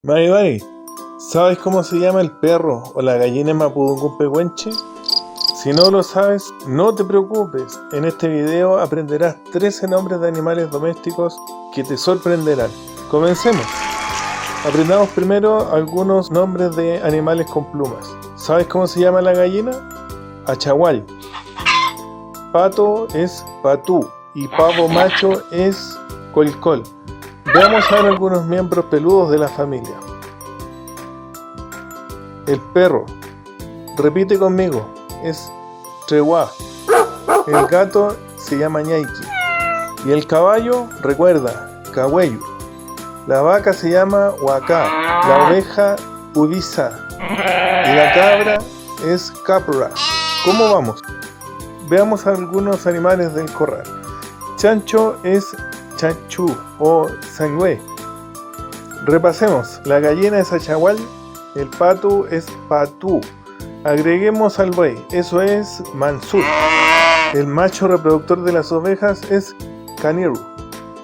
Mari, ¿sabes cómo se llama el perro o la gallina en mapudungun pehuenche? Si no lo sabes, no te preocupes. En este video aprenderás 13 nombres de animales domésticos que te sorprenderán. Comencemos. Aprendamos primero algunos nombres de animales con plumas. ¿Sabes cómo se llama la gallina? Achagual. Pato es patú y pavo macho es colcol. Veamos ahora algunos miembros peludos de la familia. El perro, repite conmigo, es treguá. El gato se llama ñaiki. Y el caballo, recuerda, cahuello. La vaca se llama huacá. La oveja, ubisa. Y la cabra es capra. ¿Cómo vamos? Veamos algunos animales del corral. Chancho es chanchú o sangüe. Repasemos, la gallina es achagual, el pato es patú. Agreguemos al buey, eso es mansut. El macho reproductor de las ovejas es caniru.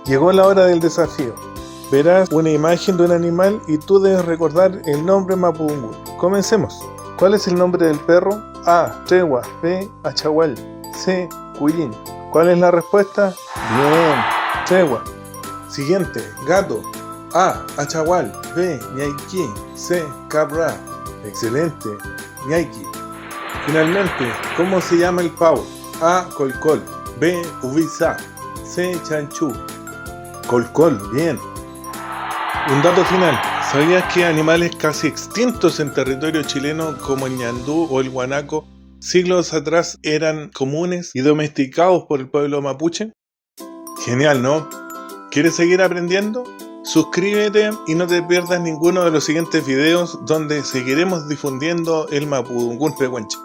Llegó la hora del desafío. Verás una imagen de un animal y tú debes recordar el nombre mapudungun. Comencemos. ¿Cuál es el nombre del perro? A. Tregua. B. Achagual. C. Cuyín. ¿Cuál es la respuesta? Bien, tregua. Siguiente, gato. A. Achagual. B. ñaiki. C. Cabra. Excelente, ñaiki. Finalmente, ¿cómo se llama el pavo? A. Colcol. B. Ubisa. C. Chanchú. Colcol, bien. Un dato final. ¿Sabías que animales casi extintos en territorio chileno como el ñandú o el guanaco siglos atrás eran comunes y domesticados por el pueblo mapuche? Genial, ¿no? ¿Quieres seguir aprendiendo? Suscríbete y no te pierdas ninguno de los siguientes videos donde seguiremos difundiendo el mapudungun pehuenche.